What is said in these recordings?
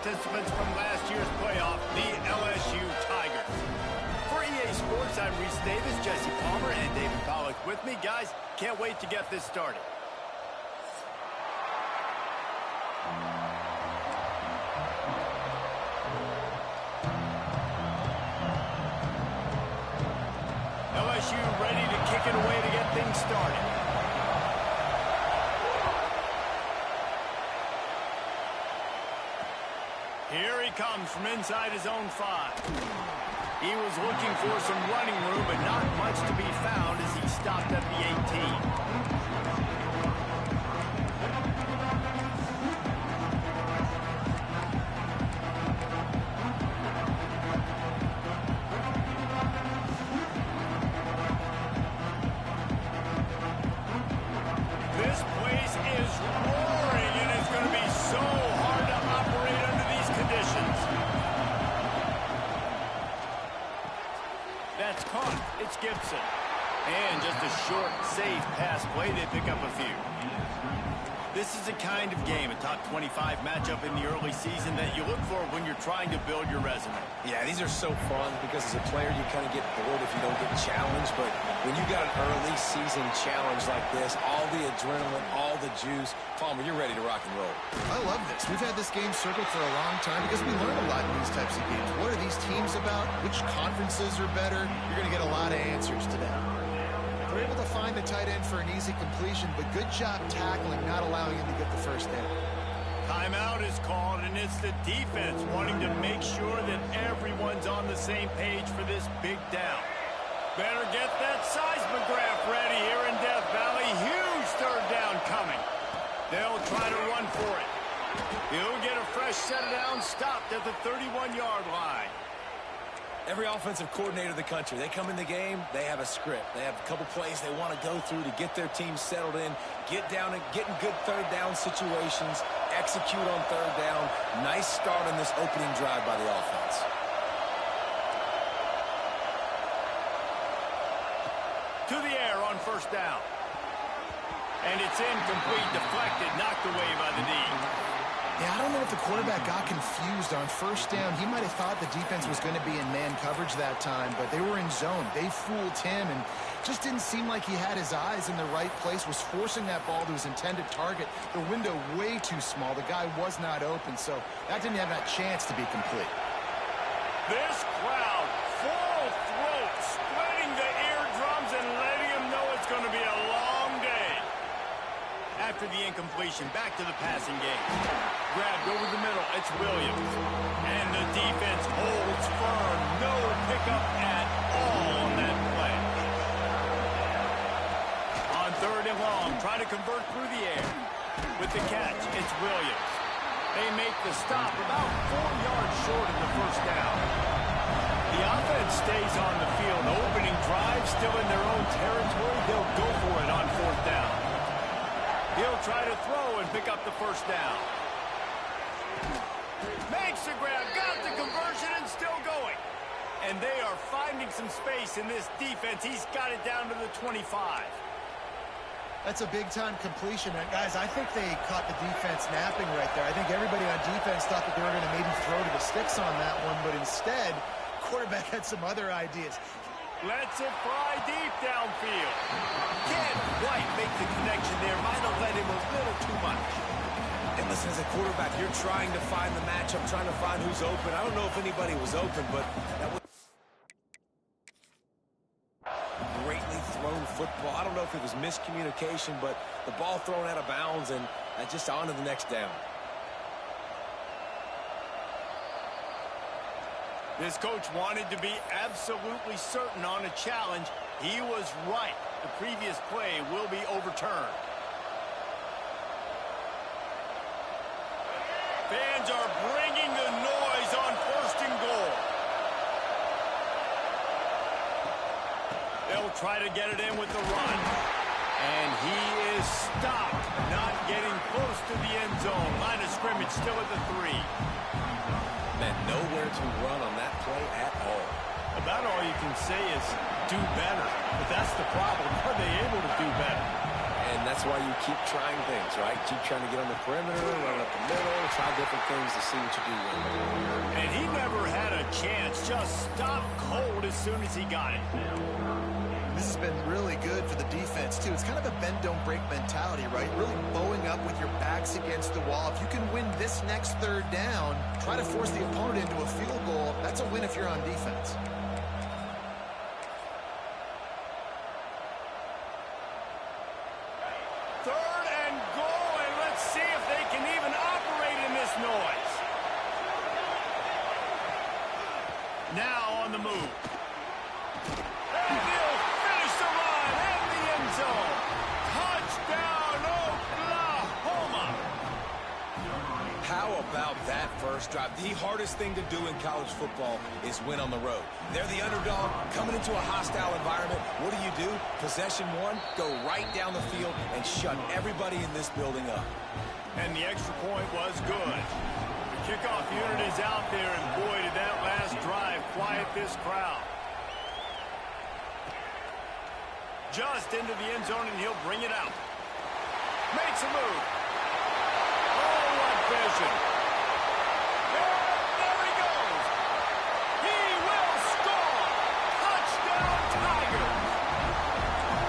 participants from last year's playoff, the LSU Tigers. For EA Sports, I'm Reese Davis, Jesse Palmer, and David Pollack with me. Guys, can't wait to get this started. LSU ready to kick it away to get things started. Here he comes from inside his own 5. He was looking for some running room, but not much to be found as he stopped at the 18. This place is roaring, and it's going to be so hard to operate under these conditions. That's caught. It's Gibson. And just a short, safe pass play. They pick up a few. This is a kind of game, a top 25 matchup in the early season that you look for when you're trying to build your resume. Yeah, these are so fun because as a player, you kind of get bored if you don't get challenged. But when you got an early season challenge like this, all the adrenaline, all the juice, Palmer, you're ready to rock and roll. I love this. We've had this game circled for a long time because we learn a lot in these types of games. What are these teams about? Which conferences are better? You're going to get a lot of answers today. They're able to find the tight end for an easy completion, but good job tackling, not allowing him to get the first down. Timeout is called, and it's the defense wanting to make sure that everyone's on the same page for this big down. Better get that seismograph ready here in Death Valley. Huge third down coming. They'll try to run for it. He'll get a fresh set of downs stopped at the 31-yard line. Every offensive coordinator in the country, they come in the game, they have a script. They have a couple plays they want to go through to get their team settled in, get down and get in good third down situations, execute on third down. Nice start on this opening drive by the offense. To the air on first down. And it's incomplete, deflected, knocked away by the D. Yeah, I don't know if the quarterback got confused on first down. He might have thought the defense was going to be in man coverage that time, but they were in zone. They fooled him and just didn't seem like he had his eyes in the right place, was forcing that ball to his intended target. The window way too small. The guy was not open, so that didn't have that chance to be complete. This crowd, full throat, splitting the eardrums and letting him know it's going to be a long day. After the incompletion, back to the passing game. Grabbed over the middle, it's Williams. And the defense holds firm. No pickup at all on that play. On third and long, trying to convert through the air. With the catch, it's Williams. They make the stop about 4 yards short of the first down. The offense stays on the field. Opening drive, still in their own territory. They'll go for it on fourth down. He'll try to throw and pick up the first down. Makes the grab, got the conversion, and still going. And they are finding some space in this defense. He's got it down to the 25. That's a big-time completion. And guys, I think they caught the defense napping right there. I think everybody on defense thought that they were going to maybe throw to the sticks on that one, but instead, quarterback had some other ideas. Lets it fly deep downfield. Can't quite make the connection there. Might have let him a little too much. And listen, as a quarterback, you're trying to find the matchup, trying to find who's open. I don't know if anybody was open, but that was greatly thrown football. I don't know if it was miscommunication, but the ball thrown out of bounds and just on to the next down. This coach wanted to be absolutely certain on a challenge. He was right. The previous play will be overturned. Fans are bringing the noise on first and goal. They'll try to get it in with the run. And he is stopped, not getting close to the end zone. Line of scrimmage still at the 3. And nowhere to run on that play at all. About all you can say is do better. But that's the problem. Are they able to do better? And that's why you keep trying things, right? Keep trying to get on the perimeter, run up the middle, try different things to see what you do with. And he never had a chance. Just stopped cold as soon as he got it. This has been really good for the defense, too. It's kind of a bend-don't-break mentality, right? Really bowing up with your backs against the wall. If you can win this next third down, try to force the opponent into a field goal, that's a win if you're on defense. Third and goal, and let's see if they can even operate in this noise. Now on the move. And he'll finish the run in the end zone. Touchdown, Oklahoma. How about that first drive? The hardest thing to do in college football is win on the road. They're the underdog coming into a hostile environment. What do? Possession one, go right down the field and shut everybody in this building up. And the extra point was good. The kickoff unit is out there, and boy, did that last drive quiet this crowd. Just into the end zone, and he'll bring it out. Makes a move. Oh, what vision. And there he goes. He will score. Touchdown, Tigers.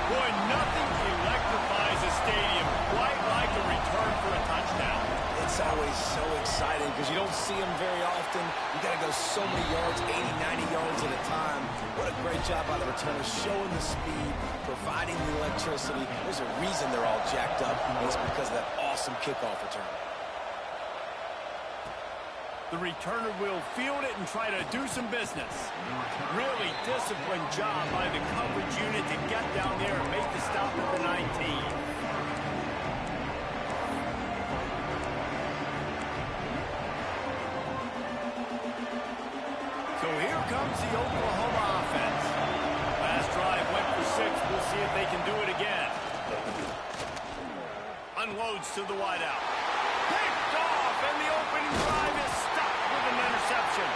Boy, nothing electrifies a stadium quite like a return for a touchdown. It's always so exciting because you don't see them very often. You got to go so many yards, 80, 90 yards at a time. What a great job by the returners, showing the speed, providing the electricity. There's a reason they're all jacked up, and it's because of that awesome kickoff return. The returner will field it and try to do some business. Really disciplined job by the coverage unit to get down there and make the stop at the 19. So here comes the Oklahoma offense. Last drive went for 6. We'll see if they can do it again. Unloads to the wideout. Picked off, and the opening drive is stopped with an interception.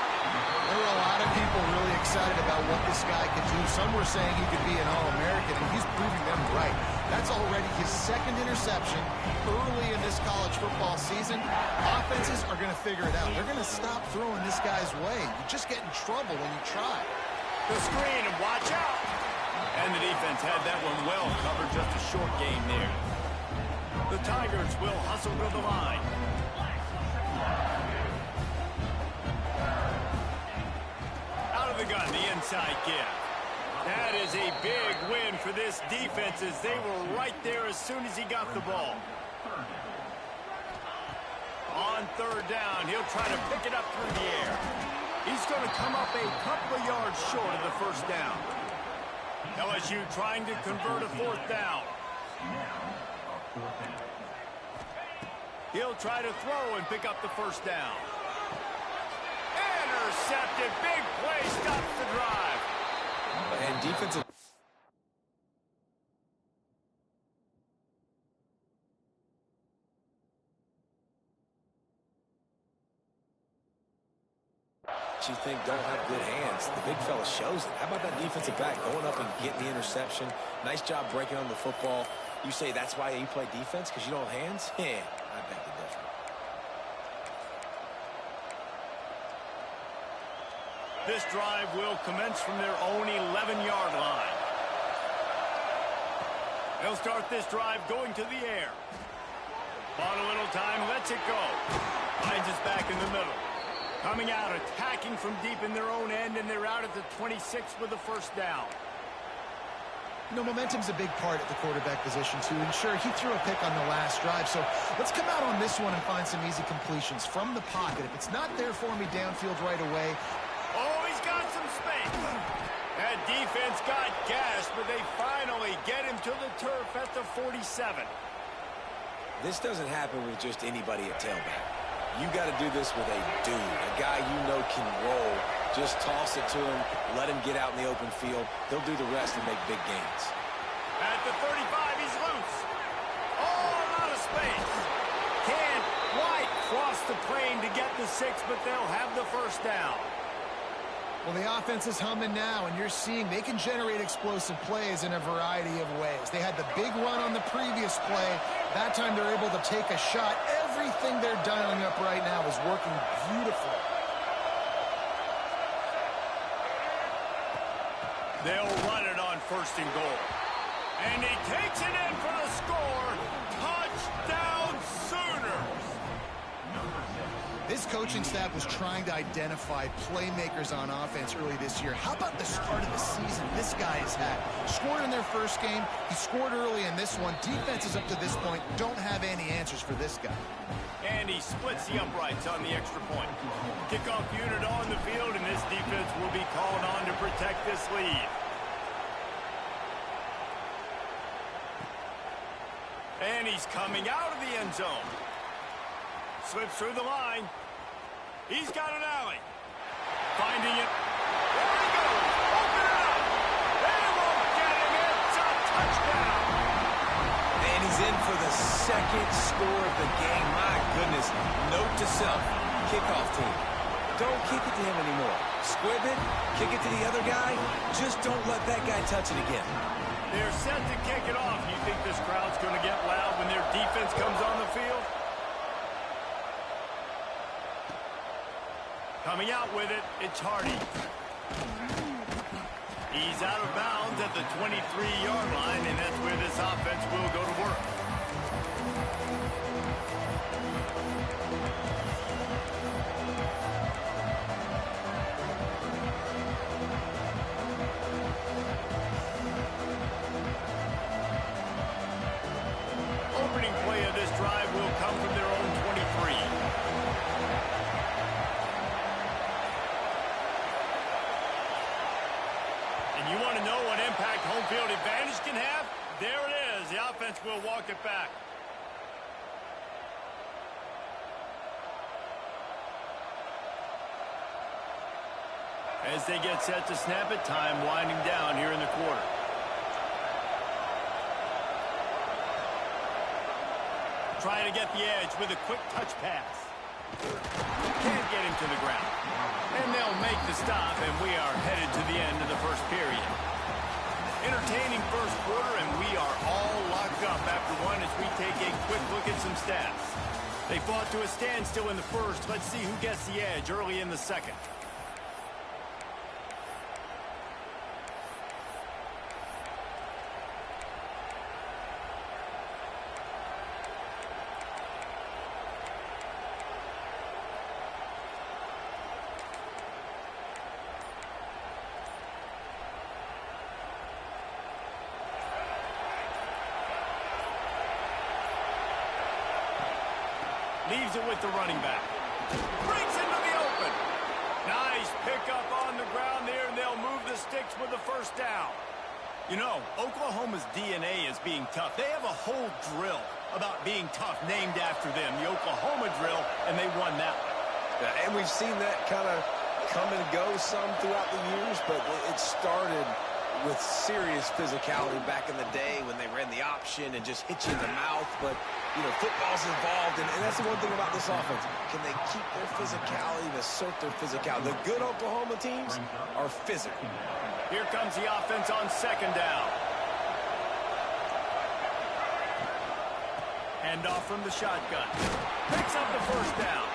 There were a lot of people really excited about what this guy could do. Some were saying he could be an All-American, and he's proving them right. That's already his second interception early in this college football season. Offenses are going to figure it out. They're going to stop throwing this guy's way. You just get in trouble when you try. The screen, and watch out. And the defense had that one well covered. Just a short game there. The Tigers will hustle to the line. Out of the gun, the inside give. That is a big win for this defense as they were right there as soon as he got the ball. On third down, he'll try to pick it up through the air. He's going to come up a couple of yards short of the first down. LSU trying to convert a fourth down. He'll try to throw and pick up the first down. Intercepted. Big play. Stops the drive. And defensive... you think don't have good hands. The big fella shows it. How about that defensive back going up and getting the interception? Nice job breaking on the football. You say that's why you play defense, because you don't have hands? Yeah, I beg to differ. This drive will commence from their own 11-yard line. They'll start this drive going to the air. On a little time, lets it go. Finds us back in the middle. Coming out, attacking from deep in their own end, and they're out at the 26 with the first down. You know, momentum's a big part at the quarterback position, too. And sure, he threw a pick on the last drive, so let's come out on this one and find some easy completions from the pocket. If it's not there for me downfield right away. Oh, he's got some space. That defense got gashed, but they finally get him to the turf at the 47. This doesn't happen with just anybody at tailback. You got to do this with a dude, a guy you know can roll. Just toss it to him, let him get out in the open field. He'll do the rest and make big gains. At the 35, he's loose. All out of space. Can't quite cross the plane to get the 6, but they'll have the first down. Well, the offense is humming now, and you're seeing they can generate explosive plays in a variety of ways. They had the big run on the previous play. That time they're able to take a shot. Everything they're dialing up right now is working beautifully. They'll run it on 1st and goal. And he takes it in for the score. Touchdown Sooners! This coaching staff was trying to identify playmakers on offense early this year. How about the start of the season this guy has had? Scored in their first game. He scored early in this one. Defenses up to this point don't have any answers for this guy. And he splits the uprights on the extra point. Kickoff unit on the field, and this defense will be called on to protect this lead. And he's coming out of the end zone. Slips through the line. He's got an alley. Finding it. There he goes. Open it up. They won't get him. It's a touchdown. And he's in for the 2nd score of the game. My goodness. Note to self. Kickoff team. Don't kick it to him anymore. Squib it. Kick it to the other guy. Just don't let that guy touch it again. They're set to kick it off. You think this crowd's going to get loud when their defense comes on the field? Coming out with it, it's Hardy. He's out of bounds at the 23-yard line, and that's where this offense will go to work. Opening play of this drive will come from their own 23. You want to know what impact home field advantage can have? There it is. The offense will walk it back. As they get set to snap it, time winding down here in the quarter. Trying to get the edge with a quick touch pass. Can't get him to the ground. And they'll make the stop, and we are headed to the end of the first period. Entertaining first quarter, and we are all locked up after one as we take a quick look at some stats. They fought to a standstill in the first. Let's see who gets the edge early in the second. Leaves it with the running back. Breaks into the open. Nice pickup on the ground there, and they'll move the sticks with the first down. You know, Oklahoma's DNA is being tough. They have a whole drill about being tough named after them, the Oklahoma drill, and they won that one. Yeah, and we've seen that kind of come and go some throughout the years, but it started with serious physicality back in the day when they ran the option and just hit you in the mouth. But, you know, football's involved, and that's the one thing about this offense. Can they keep their physicality and assert their physicality? The good Oklahoma teams are physical. Here comes the offense on second down. Handoff from the shotgun. Picks up the first down.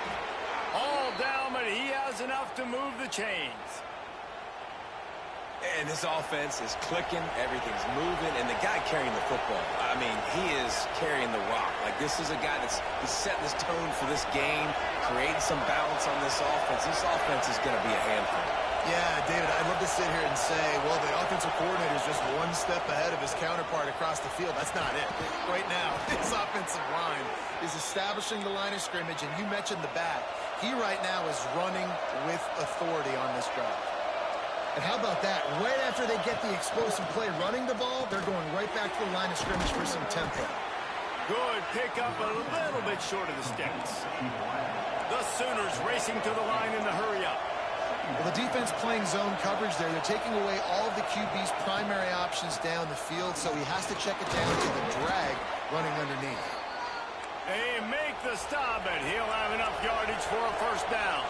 All down, but he has enough to move the chains. And this offense is clicking, everything's moving, and the guy carrying the football, I mean, he is carrying the rock. Like, this is a guy he's setting this tone for this game, creating some balance on this offense. This offense is going to be a handful. Yeah, David, I'd love to sit here and say, well, the offensive coordinator is just one step ahead of his counterpart across the field. That's not it. Right now, this offensive line is establishing the line of scrimmage, and you mentioned the back. He right now is running with authority on this drive. And how about that? Right after they get the explosive play running the ball, they're going right back to the line of scrimmage for some tempo. Good pickup, a little bit short of the sticks. The Sooners racing to the line in the hurry-up. Well, the defense playing zone coverage there. They're taking away all of the QB's primary options down the field, so he has to check it down to the drag running underneath. They make the stop, and he'll have enough yardage for a first down.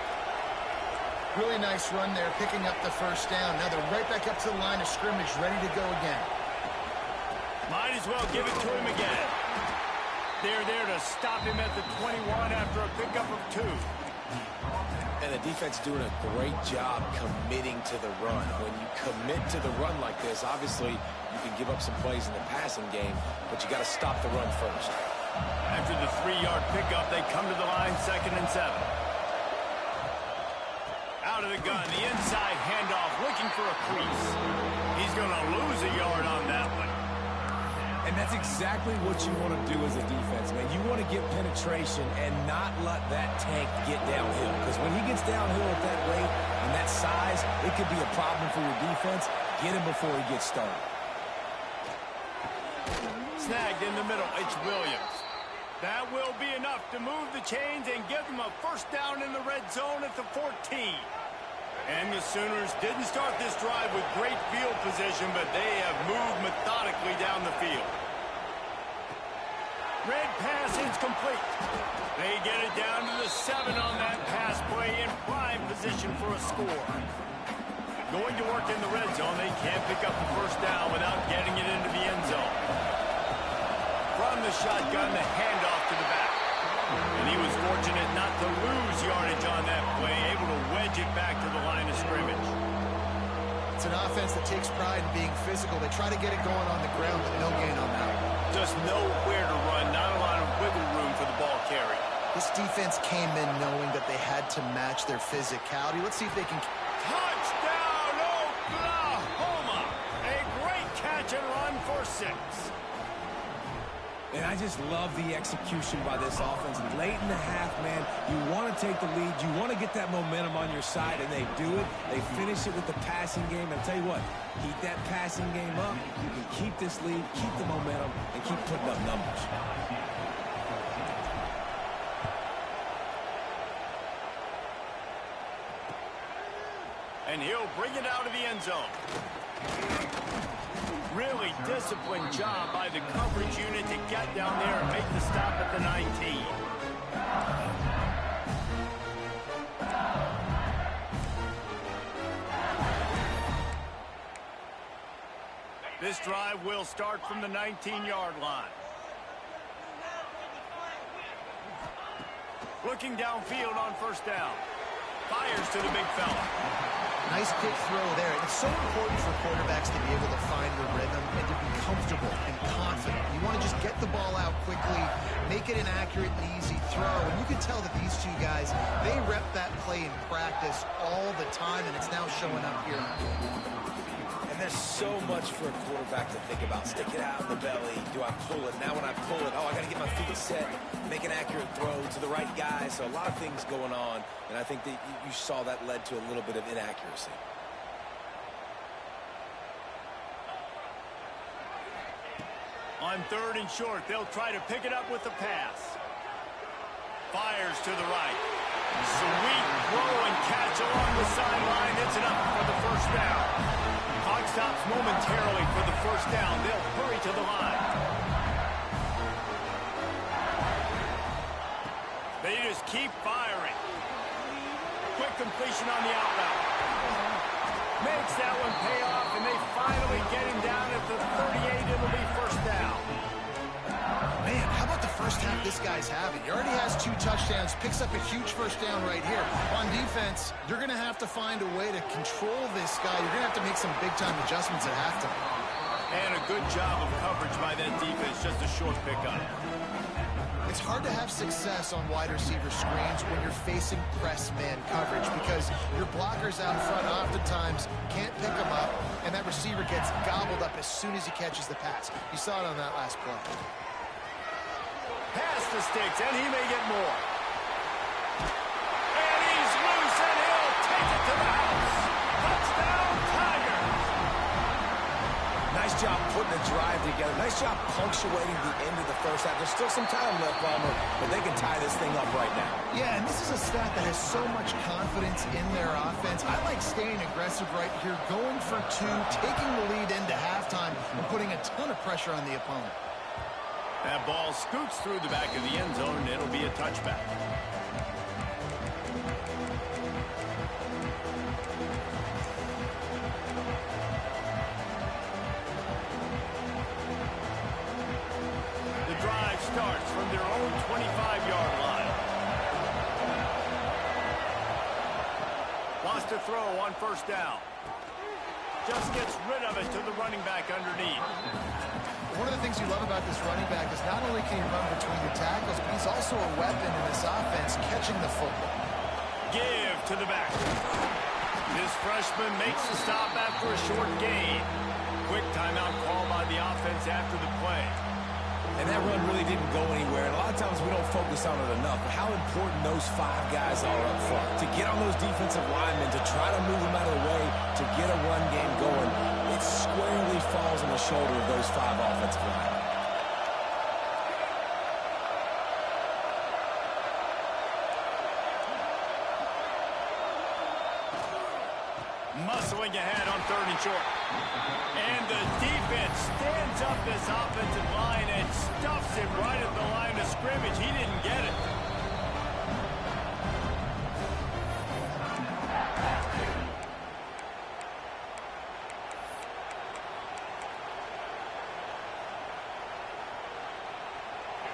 Really nice run there, picking up the first down. Now they're right back up to the line of scrimmage, ready to go again. Might as well give it to him again. They're there to stop him at the 21 after a pickup of 2. And the defense doing a great job committing to the run. When you commit to the run like this, obviously you can give up some plays in the passing game, but you got to stop the run first. After the 3-yard pickup, they come to the line, 2nd and 7. Out of the gun, the inside handoff, looking for a crease. He's going to lose a yard on that one. And that's exactly what you want to do as a defense, man. You want to get penetration and not let that tank get downhill. Because when he gets downhill at that rate and that size, it could be a problem for your defense. Get him before he gets started. Snagged in the middle, it's Williams. That will be enough to move the chains and give them a first down in the red zone at the 14. And the Sooners didn't start this drive with great field position, but they have moved methodically down the field. Red pass is complete. They get it down to the 7 on that pass play in prime position for a score. Going to work in the red zone, they can't pick up the first down without getting it into the end zone. From the shotgun, the handoff to the back. And he was fortunate not to lose yardage on that play, able to wedge it back to the line of scrimmage. It's an offense that takes pride in being physical. They try to get it going on the ground, but no gain on that one. Just nowhere to run, not a lot of wiggle room for the ball carry. This defense came in knowing that they had to match their physicality. Let's see if they can... Touchdown, Oklahoma! A great catch and run for 6. And I just love the execution by this offense. Late in the half, man, you want to take the lead. You want to get that momentum on your side, and they do it. They finish it with the passing game. And I'll tell you what, keep that passing game up. You can keep this lead, keep the momentum, and keep putting up numbers. And he'll bring it out of the end zone. Really disciplined job by the coverage unit to get down there and make the stop at the 19. This drive will start from the 19-yard line. Looking downfield on first down. Fires to the big fella. Nice quick throw there. It's so important for quarterbacks to be able to find the rhythm and to be comfortable and confident. You want to just get the ball out quickly, make it an accurate and easy throw. And you can tell that these two guys, they rep that play in practice all the time, and it's now showing up here. And there's so much for a quarterback to think about. Stick it out in the belly. Do I pull it? Now when I pull it, I got to get my feet set, make an accurate throw to the right guy. So a lot of things going on, and I think that you saw that led to a little bit of inaccuracy. On 3rd and short, they'll try to pick it up with the pass. Fires to the right. Sweet throw and catch along the sideline. It's enough for the first down. Clock stops momentarily for the first down. They'll hurry to the line. They just keep firing. Quick completion on the out route. Makes that one pay off, and they finally get him down at the 38. It'll be first down. Man, how about the first half this guy's having? He already has 2 touchdowns, picks up a huge first down right here. On defense, you're going to have to find a way to control this guy. You're going to have to make some big-time adjustments at halftime. And a good job of coverage by that defense, just a short pickup. It's hard to have success on wide receiver screens when you're facing press man coverage because your blockers out front oftentimes can't pick them up, and that receiver gets gobbled up as soon as he catches the pass. You saw it on that last play. Pass the sticks, and he may get more. And he's loose, and he'll take it to the house. Touchdown, Tigers! Nice job putting a drive together. Nice job punctuating the end of the first half. There's still some time left, Palmer, but they can tie this thing up right now. Yeah, and this is a stat that has so much confidence in their offense. I like staying aggressive right here, going for 2, taking the lead into halftime, and putting a ton of pressure on the opponent. That ball scoots through the back of the end zone, and it'll be a touchback. Wants to throw on first down. Just gets rid of it to the running back underneath. One of the things you love about this running back is not only can he run between the tackles, but he's also a weapon in this offense catching the football. Give to the back. This freshman makes the stop after a short gain. Quick timeout call by the offense after the play. And that run really didn't go anywhere. And a lot of times we don't focus on it enough. But how important those 5 guys are up front. To get on those defensive linemen, to try to move them out of the way, to get a run game going, it squarely falls on the shoulder of those 5 offensive linemen. Muscling ahead on 3rd and short. And the defense stands up this offensive line and stuffs it right at the line of scrimmage. He didn't get it.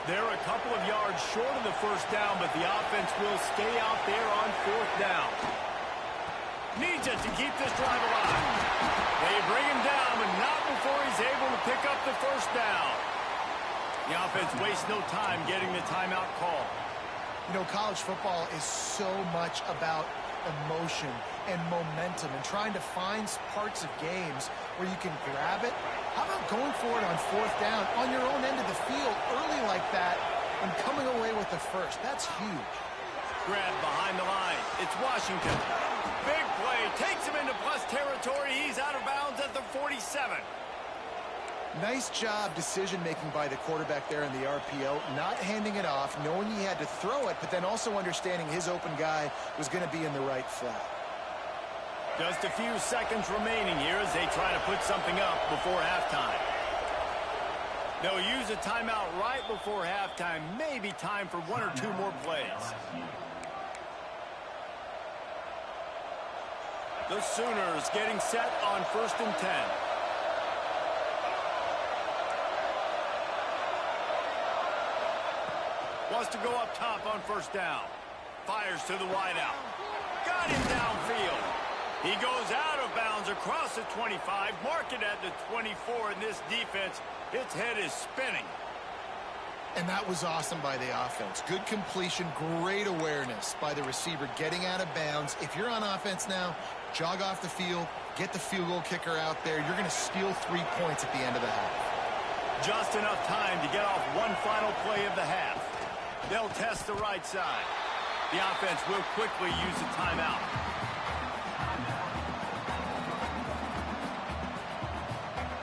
They're a couple of yards short of the first down, but the offense will stay out there on 4th down. Needs it to keep this drive alive. They bring him down, but not before he's able to pick up the first down. The offense wastes no time getting the timeout call. You know, college football is so much about emotion and momentum and trying to find parts of games where you can grab it. How about going for it on 4th down on your own end of the field early like that and coming away with the first? That's huge. Grab behind the line. It's Washington. Big play. Takes him into plus territory. He's out of bounds at the 47. Nice job decision-making by the quarterback there in the RPO, not handing it off, knowing he had to throw it, but then also understanding his open guy was going to be in the right flat. Just a few seconds remaining here as they try to put something up before halftime. They'll use a timeout right before halftime. Maybe time for 1 or 2 more plays. The Sooners getting set on 1st and 10. Wants to go up top on first down. Fires to the wideout. Got him downfield. He goes out of bounds across the 25. Mark it at the 24 in this defense. Its head is spinning. And that was awesome by the offense. Good completion, great awareness by the receiver getting out of bounds. If you're on offense now, jog off the field, get the field goal kicker out there. You're going to steal 3 points at the end of the half. Just enough time to get off one final play of the half. They'll test the right side. The offense will quickly use a timeout.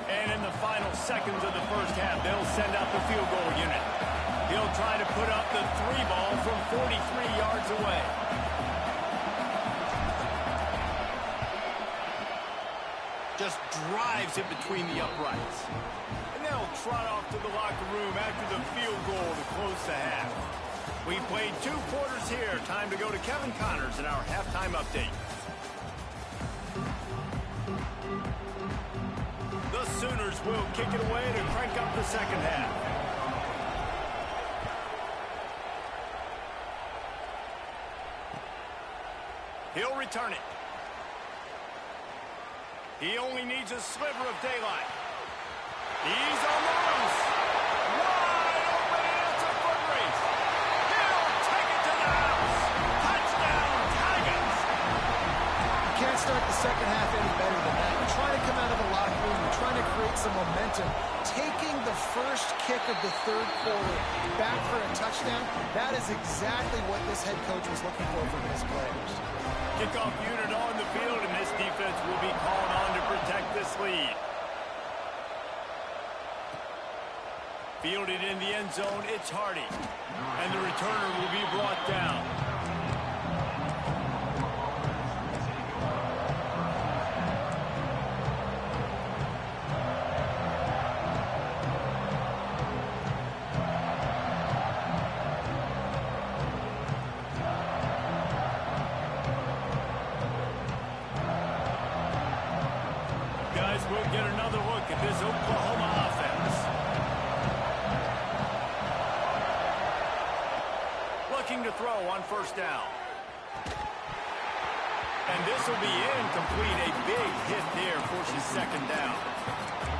And in the final seconds of the first half, they'll send out the field goal unit. He'll try to put up the 3 ball from 43 yards away. Just drives it between the uprights. And they'll trot off to the locker room after the field goal to close the half. We've played 2 quarters here. Time to go to Kevin Connors in our halftime update. The Sooners will kick it away to crank up the second half. He'll return it. He only needs a sliver of daylight. He's on the loose. Wide open, and it's a foot race. He'll take it to the house. Touchdown, Tigers. You can't start the second half any better than that. You're trying to come out of the locker room. You're trying to create some momentum. Taking the first kick of the 3rd quarter back for a touchdown, that is exactly what this head coach was looking for from his players. Kickoff unit on the field, and this defense will be called on to protect this lead. Fielded in the end zone, it's Hardy. And the returner will be brought down. Guys, we'll get another look at this Oklahoma offense. Looking to throw on first down. And this will be incomplete. A big hit there forces second down.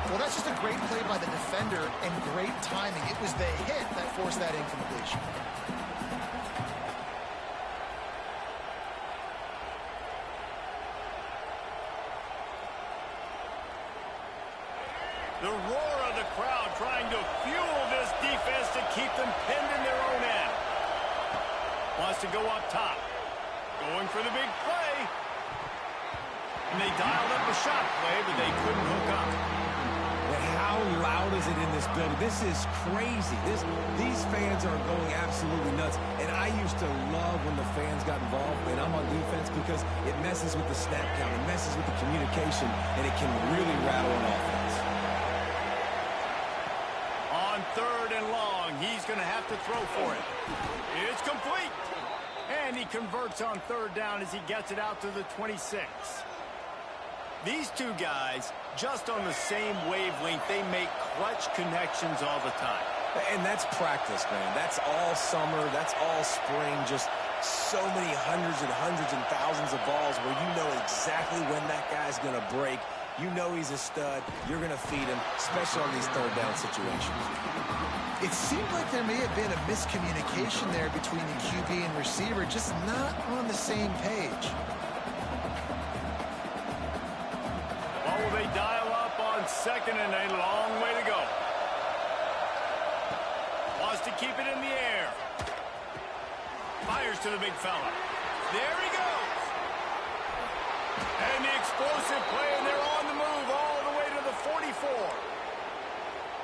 Well, that's just a great play by the defender and great timing. It was the hit that forced that incompletion. The roar of the crowd trying to fuel this defense to keep them pinned in their own end. Wants to go up top. Going for the big play. And they dialed up a shot play, but they couldn't hook up. But how loud is it in this building? This is crazy. These fans are going absolutely nuts. And I used to love when the fans got involved, and I'm on defense, because it messes with the snap count. It messes with the communication, and it can really rattle an offense. On 3rd and long, he's going to have to throw for it. It's complete. And he converts on 3rd down as he gets it out to the 26. These two guys, just on the same wavelength, they make clutch connections all the time. And that's practice, man. That's all summer. That's all spring. Just so many hundreds and thousands of balls where you know exactly when that guy's going to break. You know he's a stud. You're going to feed him, especially on these 3rd down situations. It seemed like there may have been a miscommunication there between the QB and receiver, just not on the same page. Well, will they dial up on 2nd and a long way to go? Wants to keep it in the air. Fires to the big fella. There he goes. And the explosive play, and they're on the move all the way to the 44.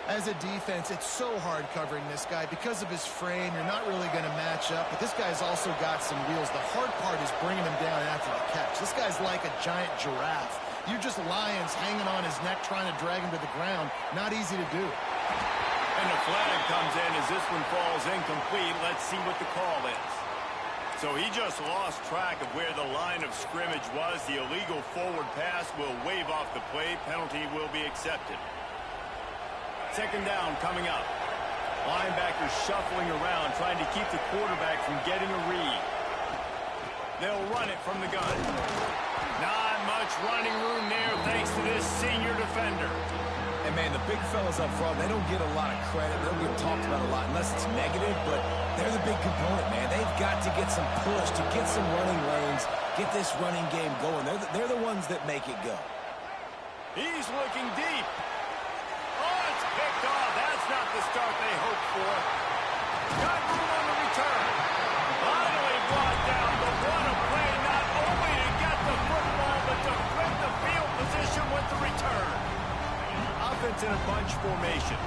As a defense, it's so hard covering this guy. Because of his frame, you're not really going to match up. But this guy's also got some wheels. The hard part is bringing him down after the catch. This guy's like a giant giraffe. You're just lions hanging on his neck trying to drag him to the ground. Not easy to do. And the flag comes in as this one falls incomplete. Let's see what the call is. So he just lost track of where the line of scrimmage was. The illegal forward pass will wave off the play. Penalty will be accepted. 2nd down coming up. Linebackers shuffling around, trying to keep the quarterback from getting a read. They'll run it from the gun. Not much running room there thanks to this senior defender. And, man, the big fellas up front, they don't get a lot of credit. They don't get talked about a lot unless it's negative, but they're the big component, man. They've got to get some push, to get some running lanes, get this running game going. They're the ones that make it go. He's looking deep. Oh, it's picked off. That's not the start they hoped for. Got room on the return. Finally brought down, but what a play, not only to get the football, but to flip the field position with the return. Offense in a bunch formation.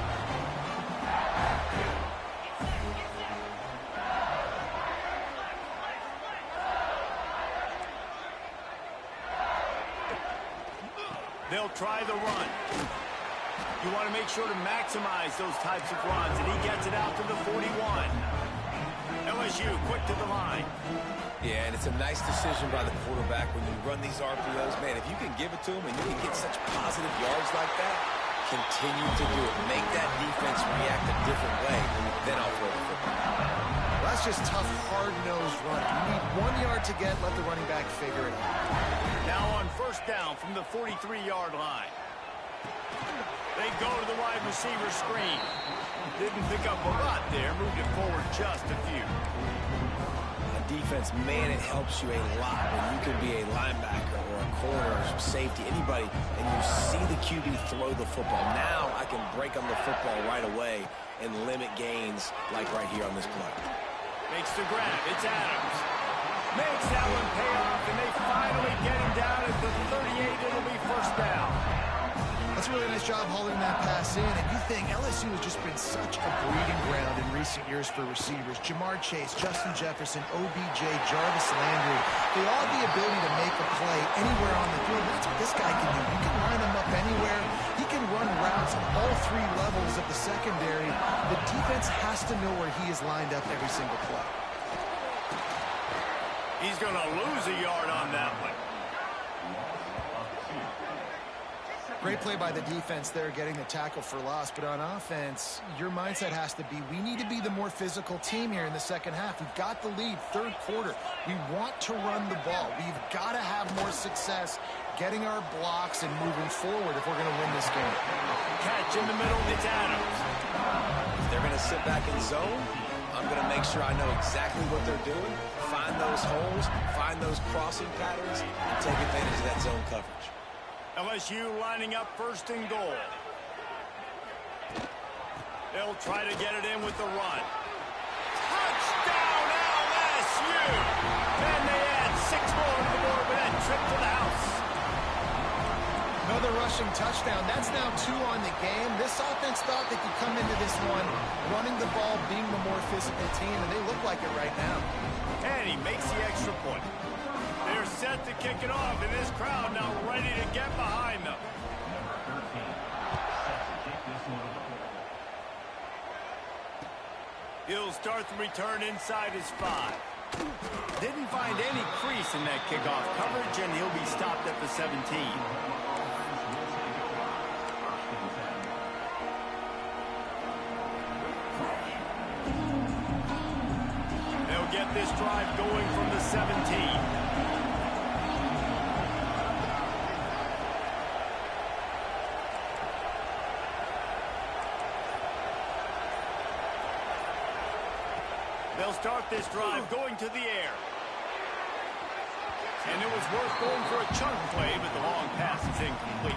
They'll try the run. You want to make sure to maximize those types of runs, and he gets it out to the 41. LSU quick to the line. Yeah, and it's a nice decision by the quarterback when you run these RPOs. Man, if you can give it to him and you can get such positive yards like that, continue to do it. Make that defense react a different way. Then I'll throw the football. Well, that's just tough, hard-nosed running. You need 1 yard to get, let the running back figure it out. Now on 1st down from the 43-yard line. They go to the wide receiver screen. Didn't pick up a lot there. Moved it forward just a few. Defense, man, it helps you a lot when you can be a linebacker or a corner or safety, anybody, and you see the QB throw the football. Now I can break on the football right away and limit gains like right here on this play. Makes the grab. It's Adams. Makes that one pay off, and they finally get him down at the 38. It'll be 1st down. That's a really nice job hauling that pass in, and you think LSU has just been such a breeding ground in recent years for receivers. Jamar Chase, Justin Jefferson, OBJ, Jarvis Landry, they all have the ability to make a play anywhere on the field. That's what this guy can do. You can line him up anywhere. He can run routes on all 3 levels of the secondary. The defense has to know where he is lined up every single play. He's going to lose a yard on that one. Great play by the defense there, getting the tackle for loss. But on offense, your mindset has to be, we need to be the more physical team here in the second half. We've got the lead, 3rd quarter. We want to run the ball. We've got to have more more success getting our blocks and moving forward if we're going to win this game. Catch in the middle, it's Adams. If they're going to sit back in zone, I'm going to make sure I know exactly what they're doing, find those holes, find those crossing patterns, and take advantage of that zone coverage. LSU lining up first and goal. They'll try to get it in with the run. Touchdown, LSU! And they add 6 more to the board with that trip to the house. Another rushing touchdown. That's now 2 on the game. This offense thought they could come into this one running the ball, being the more physical team, and they look like it right now. And he makes the extra point. They're set to kick it off, and this crowd now ready to get behind them. He'll start the return inside his 5. Didn't find any crease in that kickoff coverage, and he'll be stopped at the 17. They'll get this drive going from the 17. They'll start this drive going to the air. And it was worth going for a chunk play, but the long pass is incomplete.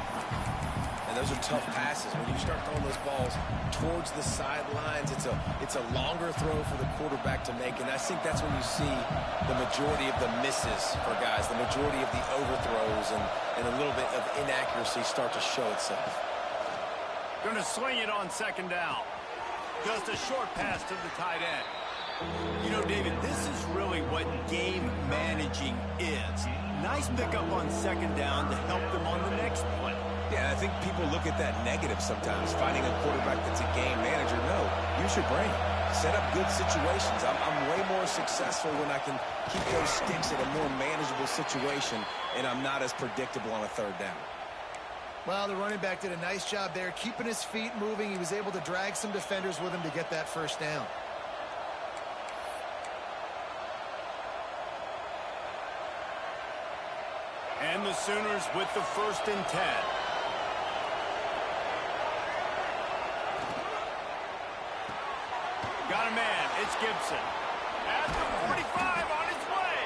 And those are tough passes. When you start throwing those balls towards the sidelines, it's a longer throw for the quarterback to make. And I think that's when you see the majority of the misses for guys, the majority of the overthrows and a little bit of inaccuracy start to show itself. Going to swing it on second down. Just a short pass to the tight end. You know, David, this is really what game managing is. Nice pickup on second down to help them on the next play. Yeah, I think people look at that negative sometimes, finding a quarterback that's a game manager. No, use your brain. Set up good situations. I'm way more successful when I can keep those sticks in a more manageable situation, and I'm not as predictable on a third down. Well, the running back did a nice job there, keeping his feet moving. He was able to drag some defenders with him to get that first down. And the Sooners with the 1st and 10. Got a man. It's Gibson. At the 45 on his way.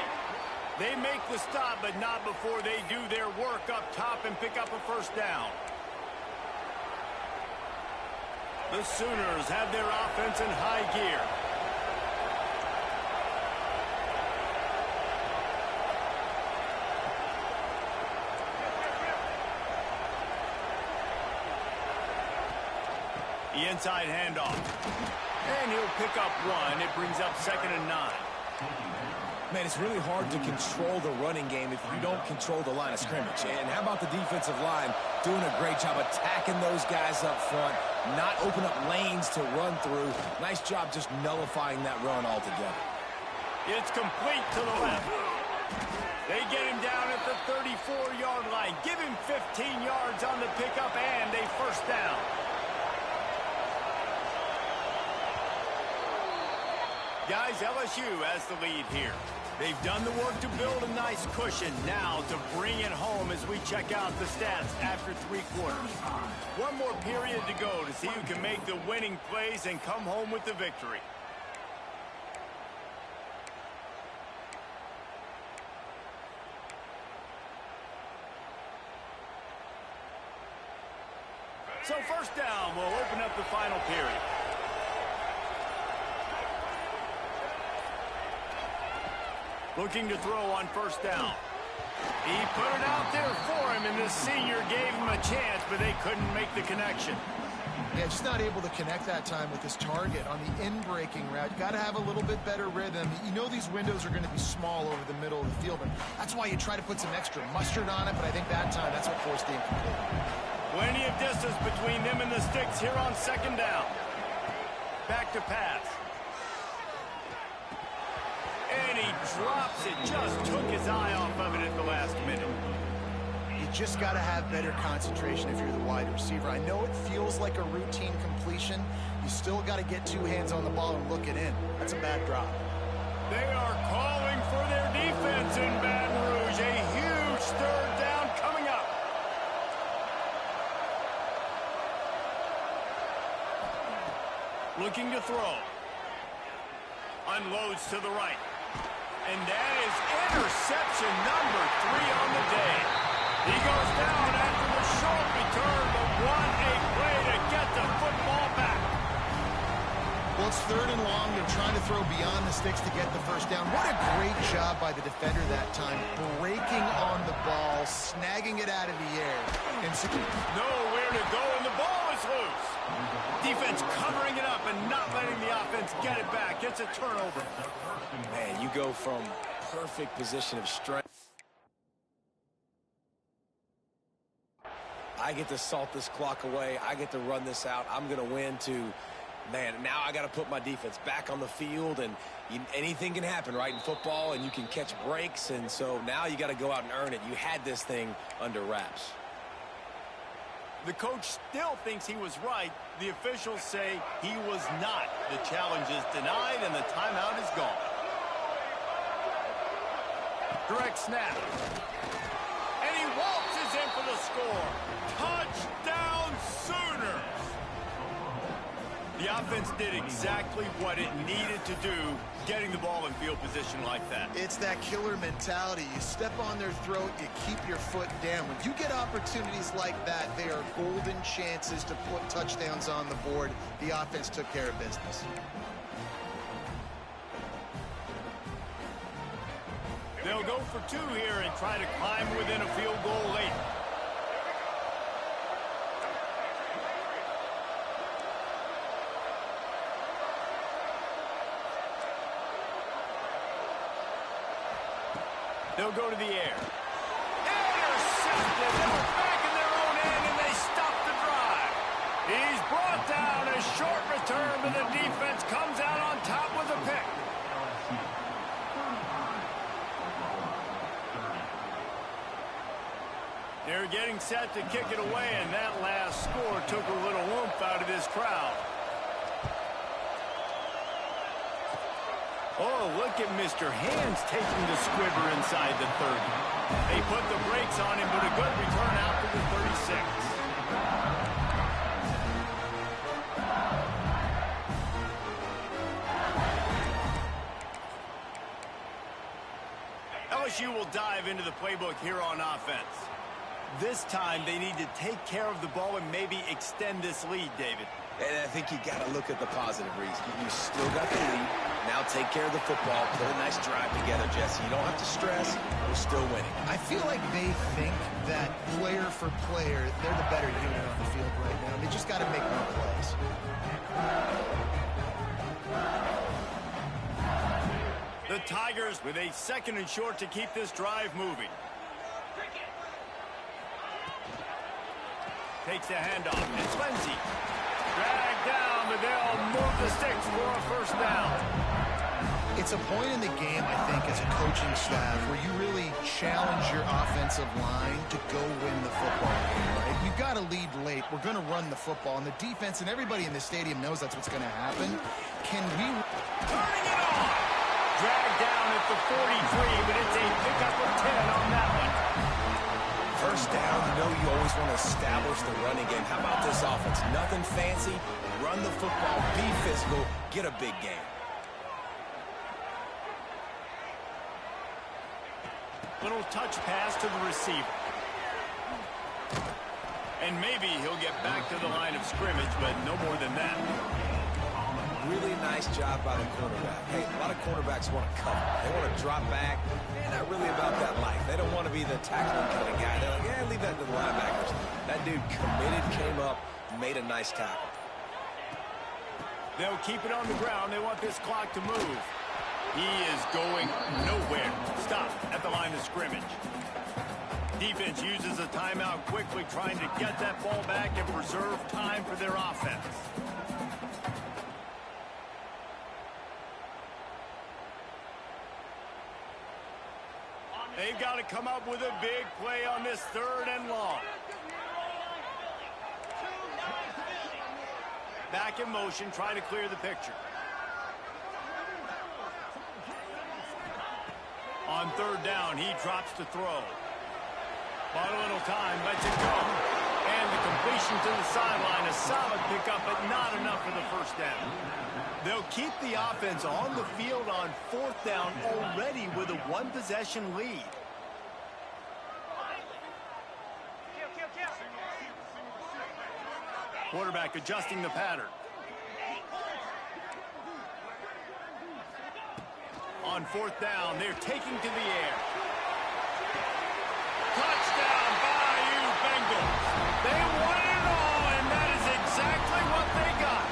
They make the stop, but not before they do their work up top and pick up a first down. The Sooners have their offense in high gear. The inside handoff. And he'll pick up 1. It brings up 2nd and 9. Man, it's really hard to control the running game if you don't control the line of scrimmage. And how about the defensive line doing a great job attacking those guys up front, not open up lanes to run through. Nice job just nullifying that run altogether. It's complete to the left. They get him down at the 34-yard line. Give him 15 yards on the pickup and a first down. Guys, LSU has the lead here. They've done the work to build a nice cushion. Now to bring it home as we check out the stats after 3 quarters. One more period to go to see who can make the winning plays and come home with the victory. So first down will open up the final period. Looking to throw on first down. He put it out there for him, and the senior gave him a chance, but they couldn't make the connection. Yeah, just not able to connect that time with his target on the in-breaking route. You got to have a little bit better rhythm. You know these windows are going to be small over the middle of the field, and that's why you try to put some extra mustard on it, but I think that time that's what forced the incomplete. Plenty of distance between them and the sticks here on second down. Back to pass. And he drops it. Just took his eye off of it at the last minute. You just got to have better concentration if you're the wide receiver. I know it feels like a routine completion. You still got to get 2 hands on the ball and look it in. That's a bad drop. They are calling for their defense in Baton Rouge. A huge Looking to throw. Unloads to the right. And that is interception number 3 on the day. He goes down after the short return, but what a play to get the football back. Well, it's 3rd and long. They're trying to throw beyond the sticks to get the first down. What a great job by the defender that time, breaking on the ball, snagging it out of the air. And nowhere to go, and the ball is loose. Defense covering it up and not letting the offense get it back. It's a turnover. Man, you go from perfect position of strength. I get to salt this clock away. I get to run this out. I'm going to win to, man, now I got to put my defense back on the field, and anything can happen, right, in football, and you can catch breaks, and so now you got to go out and earn it. You had this thing under wraps. The coach still thinks he was right. The officials say he was not. The challenge is denied, and the timeout is gone. Direct snap. And he waltzes in for the score. Touchdown Sooners! The offense did exactly what it needed to do, getting the ball in field position like that. It's that killer mentality. You step on their throat, you keep your foot down. When you get opportunities like that, they are golden chances to put touchdowns on the board. The offense took care of business. They'll go for 2 here and try to climb within a field goal late. They'll go to the air. Intercepted. They were back in their own end, and they stopped the drive. He's brought down. A short return, but the defense comes out on top with a pick. They're getting set to kick it away, and that last score took a little oomph out of this crowd. Oh, look at Mr. Hands taking the squibber inside the 30. They put the brakes on him, but a good return out to the 36. LSU will dive into the playbook here on offense. This time, they need to take care of the ball and maybe extend this lead, David. And I think you got to look at the positive, Reese. You still got the lead. Now take care of the football. Put a nice drive together, Jesse. You don't have to stress. We're still winning. I feel like they think that player for player, they're the better unit on the field right now. They just got to make more plays. The Tigers with a 2nd and short to keep this drive moving. Takes the handoff. It's Lindsey. Dragged down, but they'll move the sticks for a first down. It's a point in the game, I think, as a coaching staff where you really challenge your offensive line to go win the football game, right? You've got to lead late. We're going to run the football, and the defense and everybody in the stadium knows that's what's going to happen. Can we... Turning it on! Dragged down at the 43, but it's a pickup of 10 on that one. First down, you know you always want to establish the running game. How about this offense? Nothing fancy. Run the football, be physical, get a big game. Little touch pass to the receiver. And maybe he'll get back to the line of scrimmage, but no more than that. Really nice job by the quarterback. Hey, a lot of quarterbacks want to cover. They want to drop back. They're not really about that life. They don't want to be the tackling kind of guy. They're like, yeah, leave that to the linebackers. That dude committed, came up, made a nice tackle. They'll keep it on the ground. They want this clock to move. He is going nowhere. Stop at the line of scrimmage. Defense uses a timeout quickly, trying to get that ball back and preserve time for their offense. They've got to come up with a big play on this 3rd and long. Back in motion, trying to clear the picture. On 3rd down, he drops to throw. Bought a little time, lets it go. And the completion to the sideline, a solid pickup, but not enough for the first down. They'll keep the offense on the field on fourth down already with a one-possession lead. Quarterback adjusting the pattern. On fourth down, they're taking to the air. Touchdown, Bayou Bengals. They won it all, and that is exactly what they got.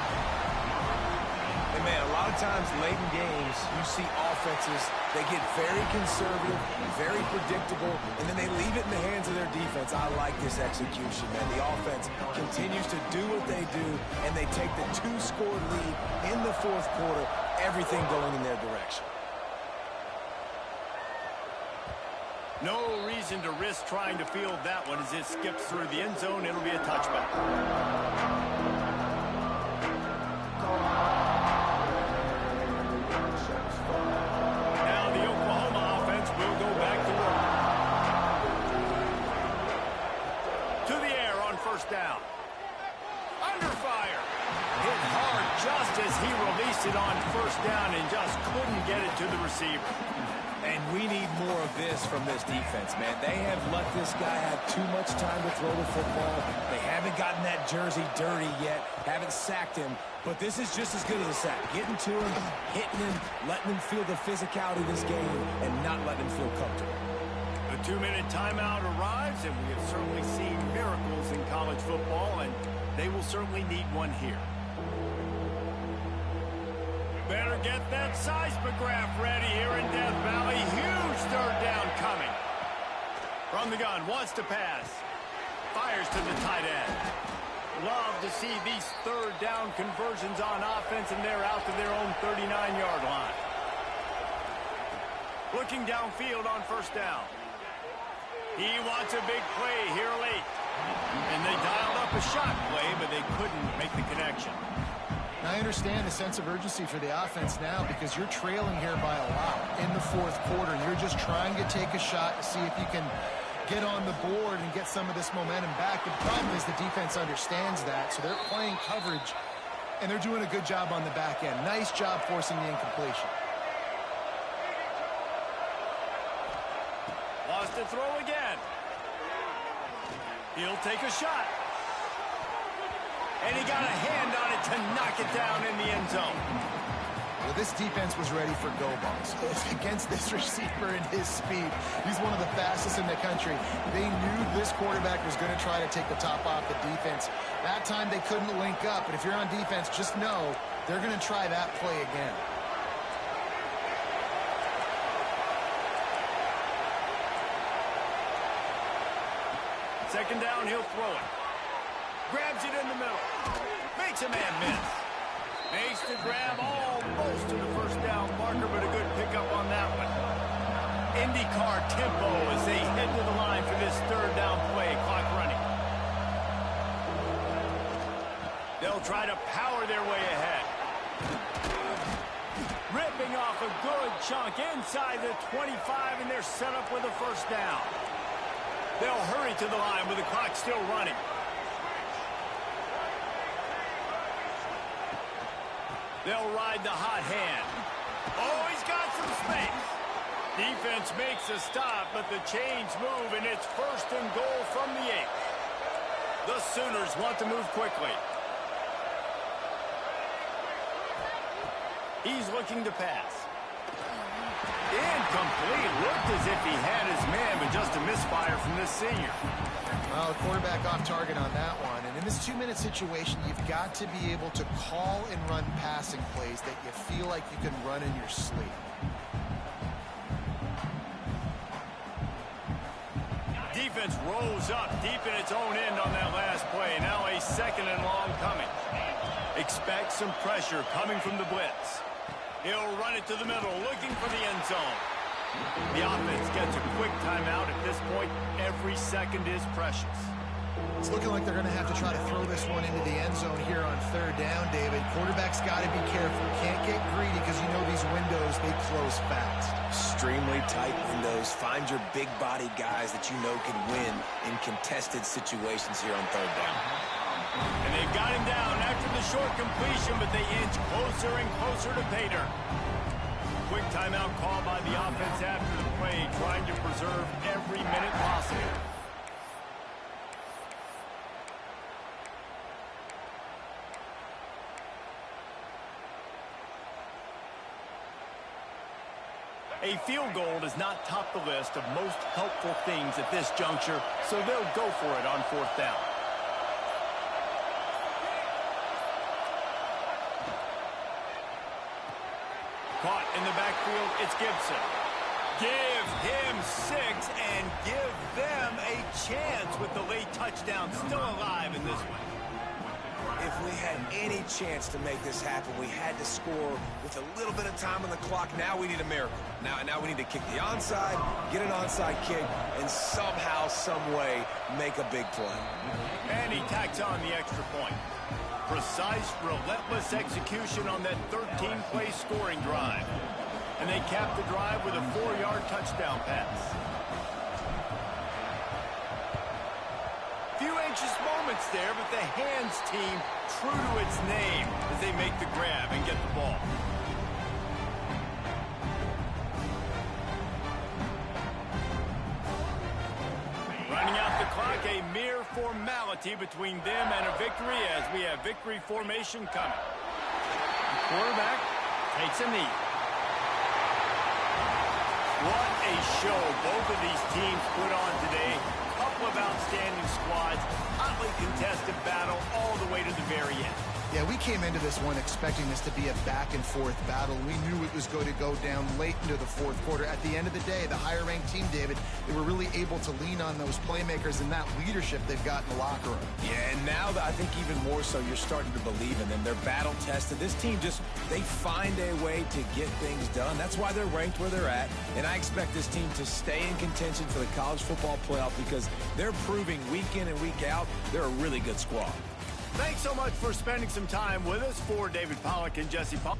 And man, a lot of times late in games, you see offenses, they get very conservative, very predictable, and then they leave it in the hands of their defense. I like this execution, man. The offense continues to do what they do, and they take the two-score lead in the fourth quarter, everything going in their direction. No reason to risk trying to field that one as it skips through the end zone. It'll be a touchback. Now the Oklahoma offense will go back to work. To the air on first down. Under fire. Hit hard just as he released it on first down and just couldn't get it to the receiver. And we need more of this from this defense, man. They have let this guy have too much time to throw the football. They haven't gotten that jersey dirty yet, haven't sacked him, but this is just as good as a sack. Getting to him, hitting him, letting him feel the physicality of this game, and not letting him feel comfortable. The 2-minute timeout arrives, and we have certainly seen miracles in college football, and they will certainly need one here. Better get that seismograph ready here in Death Valley. Huge third down coming. From the gun, wants to pass. Fires to the tight end. Love to see these third down conversions on offense, and they're out to their own 39-yard line. Looking downfield on first down. He wants a big play here late. And they dialed up a shot play, but they couldn't make the connection. Now, I understand the sense of urgency for the offense now because you're trailing here by a lot in the fourth quarter. You're just trying to take a shot to see if you can get on the board and get some of this momentum back. The problem is the defense understands that, so they're playing coverage, and they're doing a good job on the back end. Nice job forcing the incompletion. Wants to throw again. He'll take a shot. And he got a hand on it to knock it down in the end zone. Well, this defense was ready for go balls. Against this receiver and his speed, he's one of the fastest in the country. They knew this quarterback was going to try to take the top off the defense. That time they couldn't link up, but if you're on defense, just know they're going to try that play again. Second down, he'll throw it. Grabs it in the middle. Makes a man miss. Makes the grab almost to the first down marker, but a good pickup on that one. IndyCar tempo as they head to the line for this third down play. Clock running. They'll try to power their way ahead. Ripping off a good chunk inside the 25, and they're set up with a first down. They'll hurry to the line with the clock still running. They'll ride the hot hand. Oh, he's got some space. Defense makes a stop, but the chains move, and it's first and goal from the 8. The Sooners want to move quickly. He's looking to pass. Incomplete. Looked as if he had his man, but just a misfire from this senior. Well, the quarterback off target on that one. And in this 2-minute situation, you've got to be able to call and run passing plays that you feel like you can run in your sleep. Defense rolls up deep in its own end on that last play. Now a second and long coming. Expect some pressure coming from the blitz. He'll run it to the middle, looking for the end zone. The offense gets a quick timeout. At this point, every second is precious. It's looking like they're going to have to try to throw this one into the end zone here on third down, David. Quarterback's got to be careful. Can't get greedy because you know these windows, they close fast. Extremely tight windows. Find your big body guys that you know can win in contested situations here on third down. And they've got him down after the short completion, but they inch closer and closer to pay dirt. Quick timeout call by the offense after the play, trying to preserve every minute possible. A field goal does not top the list of most helpful things at this juncture, so they'll go for it on fourth down. Caught in the backfield, it's Gibson. Give him 6 and give them a chance with the late touchdown still alive in this one. If we had any chance to make this happen, we had to score with a little bit of time on the clock. Now we need a miracle. Now we need to kick the onside, get an onside kick, and somehow, some way, make a big play. And he tacks on the extra point. Precise, relentless execution on that 13-play scoring drive. And they cap the drive with a 4-yard touchdown pass. Few anxious moments there, but the hands team true to its name as they make the grab and get the ball. Running out the clock, a mere formality between them and a victory as we have victory formation coming. The quarterback takes a knee. What a show both of these teams put on today. Couple of outstanding squads, hotly contested battle all the way to the very end. Yeah, we came into this one expecting this to be a back-and-forth battle. We knew it was going to go down late into the fourth quarter. At the end of the day, the higher-ranked team, David, they were really able to lean on those playmakers and that leadership they've got in the locker room. Yeah, and now I think even more so, you're starting to believe in them. They're battle-tested. This team they find a way to get things done. That's why they're ranked where they're at. And I expect this team to stay in contention for the college football playoff because they're proving week in and week out they're a really good squad. Thanks so much for spending some time with us. For David Pollack and Jesse Paul.